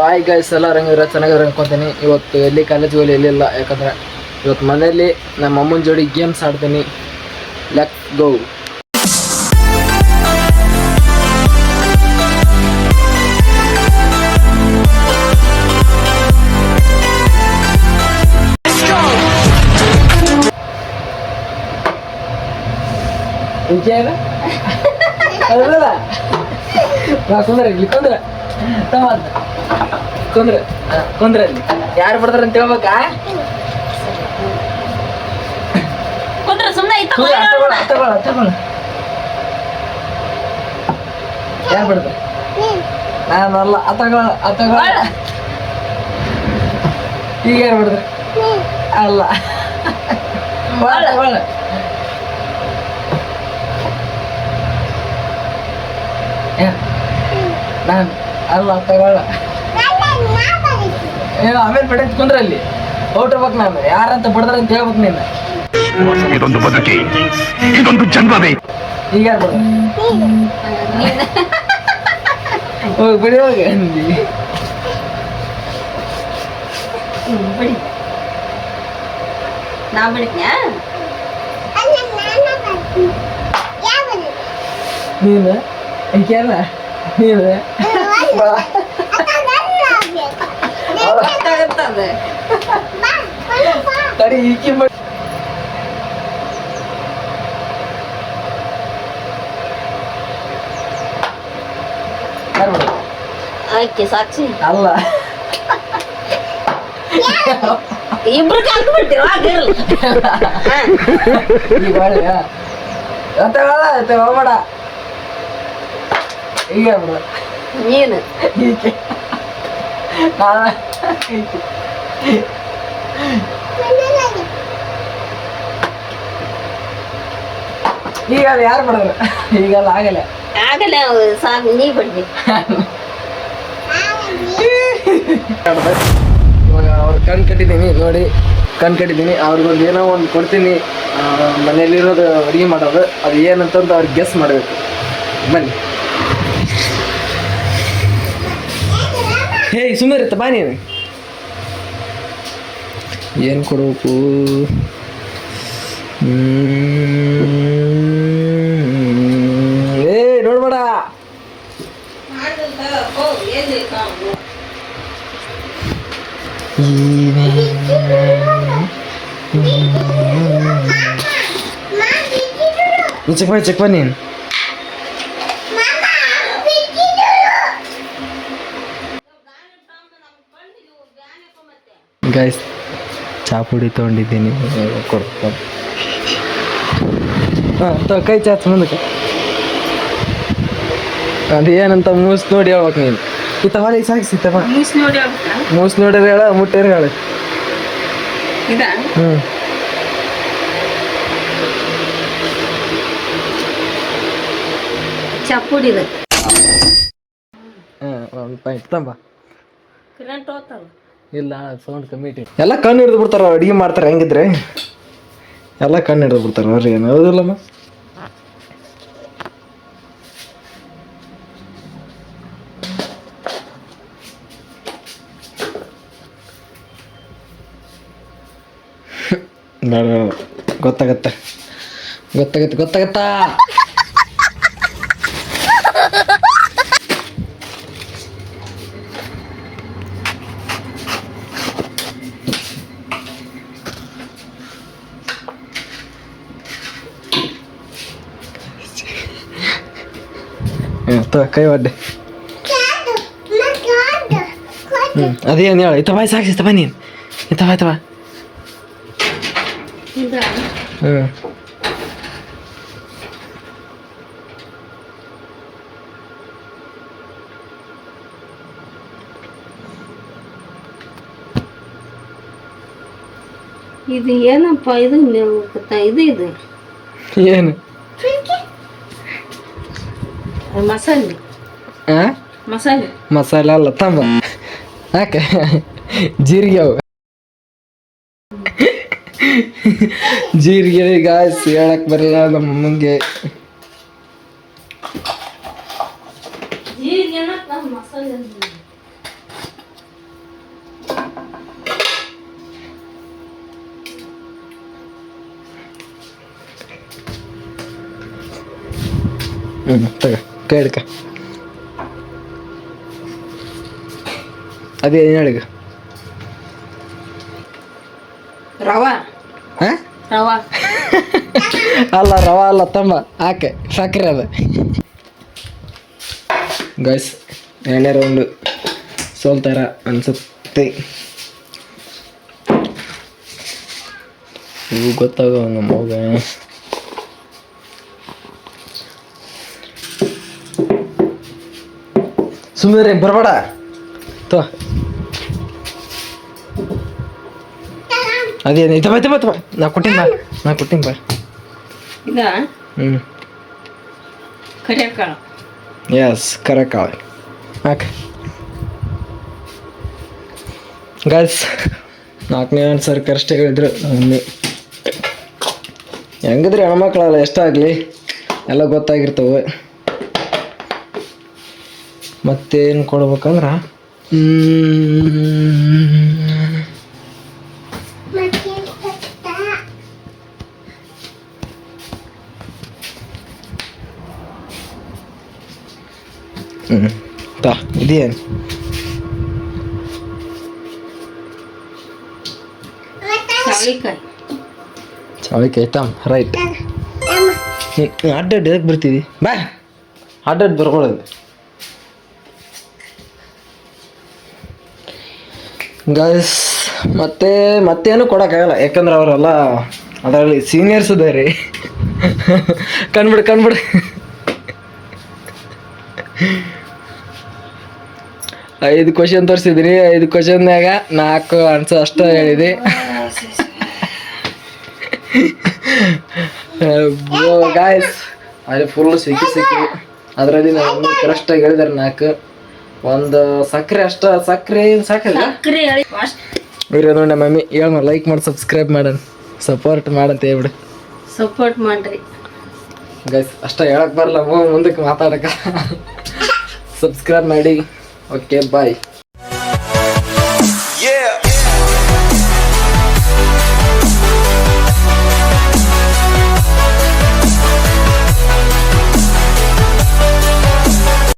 Hi guys, ಎಲ್ಲ ಚೆನ್ನಾಗಿರೋ ಅನ್ಕೊತೀನಿ. ಇವತ್ತು ಎಲ್ಲಿ ಕಾಲೇಜ್ಗೆ ಹೋಗಿ ಎಲ್ಲಿಲ್ಲ, ಯಾಕಂದ್ರೆ ಇವತ್ತು ಮನೆಯಲ್ಲಿ ನಮ್ಮ ಅಮ್ಮನ ಜೋಡಿ ಗೇಮ್ಸ್ ಆಡ್ತೀನಿ. Let's go. ಕುಂದ್ರಲ್ಲಿ ಯಾರು ಬರ್ತಾರ ಅಂತ ಹೇಳ್ಬೇಕಾ? ಯಾರು ಬರ್ತಾರೆ? ನಾನಲ್ಲ. ಈಗ ಯಾರು ಬರ್ತಾರೆ? ಅಲ್ಲ, ನಾನು ಅಲ್ಲ, ತಗೊಳ್ಳ. ಆಮೇಲೆ ಪಡೆ ಕುಂದ್ರಲ್ಲಿ ಔಟ್ ಹೋಗ್ಬೇಕು. ನಾನು ಯಾರಂತ ಬಡದ್ರ ಅಂತ ಹೇಳ್ಬೇಕು. ನೀನು ಇದೊಂದು ಬದುಕಿ, ಇದೊಂದು ಜನ್ಮವೇ. ಈಗ ಯಾರು ಬರ್ತಾರೆ? ಹೋಗಿ ಬಿಡಿ, ಹೋಗಿ ಬಿಡಿ. ನಾ ಬಿಡ್ತೀಯ? ನೀನು ಏಕೆಲ್ಲ ನೀನು ತಡಿ ಈಕಿ ಮಾಡಿ. ಆಯ್ಕೆ ಸಾಕ್ಷಿ ಅಲ್ಲ, ಇಬ್ರು ಕಲ್ತು ಬಿಡ್ತೀರ. ಈಗ ಹೋಗ್ಬೇಡ. ಈಗ ಬಿಡ. ನೀನು ಈಕೆ ಈಗ ಅದು ಯಾರು ಬಿಡೋದು? ಈಗಲ್ಲ, ಆಗಲ್ಲ ಆಗಲ್ಲ. ಸಾಕು, ನೀ ಬಿಡ್ರಿ. ಇವಾಗ ಅವ್ರು ಕಣ್ ಕಟ್ಟಿದ್ದೀನಿ ನೋಡಿ, ಕಣ್ ಕಟ್ಟಿದ್ದೀನಿ. ಅವ್ರಿಗೊಂದು ಏನೋ ಒಂದು ಕೊಡ್ತೀನಿ. ಮನೆಯಲ್ಲಿರೋದು ಅಡುಗೆ ಮಾಡೋದು, ಅದು ಏನಂತಂದು ಅವ್ರಿಗೆ ಗೆಸ್ ಮಾಡಬೇಕು. ಬನ್ನಿ. ಹೇ, ಸುಮ್ಮನೆ ಇರುತ್ತೆ ಬಾ. ನೀನು ಏನು ಕೊಡಬೇಕು? ಏ ನೋಡ್ಬೇಡ. ಚೆಕ್ ಬನ್ನಿ. ಗೈಸ್, ಚಾಪುಡಿ ತೊಗೊಂಡಿದ್ದೀನಿ, ಕೊಡ್ತೀನಿ. ಹಾಂ, ಕೈ ಚಾಚ್ ಮುಂದಕ್ಕೆ. ಅದು ಏನಂತ ಮೂಸ್ ನೋಡಿ ಹೇಳ್ಬೇಕು ನೀನು. ಇತ್ತವ ಈಗ ಸಾಗಿಸಿತ್ತವ. ಮೂಸ್ ನೋಡ್ರಿ ಹೇಳ, ಮುಟ್ಟೇರಿ ಹೇಳ. ಹ್ಞೂ, ಚಪ್ಪುಡಿದ. ಹಾಂ, ಒಂದು ಪಾಯಿಂಟ್ ತಂಬ. ಇಲ್ಲ, ಸೌಂಡ್ ಕಮ್ಮಿ ಇಟ್ಟು ಎಲ್ಲ ಕಣ್ಣು ಹಿಡಿದು ಬಿಡ್ತಾರ. ಅಡುಗೆ ಮಾಡ್ತಾರೆ ಹೆಂಗಿದ್ರೆ ಎಲ್ಲ ಕಣ್ಣು ಹಿಡಿದು ಬಿಡ್ತಾರೆ. ಅವ್ರಿ ಏನು ಹೌದಿಲ್ಲಮ್ಮ? ಬೇಡ, ಗೊತ್ತಾಗತ್ತ. ಕೈ ಒಡ್ಡೆ. ಅದೇನು ಹೇಳ. ಇತ್ತ ಬಾಯ್ ಸಾಕ್ಷಿ ಬಾ. ನೀನು ಇತ್ತವ. ಹ್ಞೂ, ಇದು ಏನಪ್ಪ? ಇದು ಇದು ಏನು ಮಸಾಲೆ? ಮಸಾಲೆ ಅಲ್ಲ ತಂಬ. ಯಾಕೆ? ಜೀರಿಗೆ ಅವು. ಜೀರಿಗೆ ಗಾಯ್ಸ್ ಹೇಳಕ್ ಬರಲ್ಲ ನಮ್ಮ ಅಮ್ಮಂಗೆ. ತಗ ಕೈ ಹಿಡ್ಕ ಅದೇ ಏನು ಹೇಳಿಗ ರವಾ ಹಾಂ ರವಾ ಅಲ್ಲ ರವಾ ಅಲ್ಲ ತಮ್ಮ ಹಾಕೆ ಸಕ್ಕರೆ ಅದ ಗೈಸ್ ಎರಡನೇ ರೌಂಡು ಸೋಲ್ತಾರ ಅನ್ಸುತ್ತೆ ಇವು ಗೊತ್ತಾಗ ನಮ್ಮ ಮಗ ಸುಮ್ಮನೆ ಬರಬೇಡ ತೋ ಅದೇನು ಇದು ನಾ ಕೊಟ್ಟಿನ ಬಾ ಇದ ಹ್ಞೂ ಕರಿಯಕಾಳು ಎಸ್ ಕರೆಕ್ಟ್ ಕಾಳು ಹಾಕಿ ಗೈಸ್ 4ನೇ ಆನ್ಸರ್ ಕರೆಕ್ಟ್ ಹೇಳಿದ್ರು ಮಮ್ಮಿ ಹೆಂಗಿದ್ರೆ ಹೆಣ್ಮಕ್ಳಲ್ಲ ಎಷ್ಟಾಗಲಿ ಎಲ್ಲ ಗೊತ್ತಾಗಿರ್ತವೆ ಮತ್ತೇನು ಕೊಡ್ಬೇಕಂದ್ರೆ ಇದೇನು ಚವಳಿಕಾಯಿ ಚವಳಿಕಾಯಿ ತಮ್ಮ ರೈಟ್ ಅಡ್ಡಾಡ್ ಎದಕ್ಕೆ ಬರ್ತಿದ್ದಿ ಬಾ ಅಡ್ಡಾಡ್ ಬರ್ಕೊಳ್ಳೋದು ಗೈಸ್ ಮತ್ತೇನು ಕೊಡೋಕ್ಕಾಗಲ್ಲ ಯಾಕಂದ್ರೆ ಅವರೆಲ್ಲ ಅದರಲ್ಲಿ ಸೀನಿಯರ್ಸ್ ಇದೆ ರೀ ಕಣ್ಬಿಡು 5 ಕ್ವಶನ್ ತೋರಿಸಿದ್ರಿ 5 ಕ್ವಶನ್ಯಾಗ 4 ಆನ್ಸರ್ ಅಷ್ಟೇ ಹೇಳಿದೆ ಗಾಯ್ಸ್ ಅಲ್ಲಿ ಫುಲ್ ಸಿಕ್ಕಿ ಅದರಲ್ಲಿ ನಾನು ಕರೆಕ್ಟಾಗಿ ಹೇಳಿದಾರೆ 4 ಒಂದು ಸಕ್ಕರೆ ಸಕ್ಕರೆ ಇವ್ರು ನೋಡಿ ಮಮ್ಮಿ ಹೇಳ ಲೈಕ್ ಮಾಡಿ ಸಬ್ಸ್ಕ್ರೈಬ್ ಮಾಡೋಣ ಸಪೋರ್ಟ್ ಮಾಡಂತ ಹೇಳ್ಬಿಡು ಸಪೋರ್ಟ್ ಮಾಡ್ರಿ ಗೈಸ್ ಅಷ್ಟೇ ಹೇಳಕ್ ಬರಲ್ಲ ಮುಂದಕ್ಕೆ ಮಾತಾಡಕ ಸಬ್ಸ್ಕ್ರೈಬ್ ಮಾಡಿ ಓಕೆ ಬಾಯ್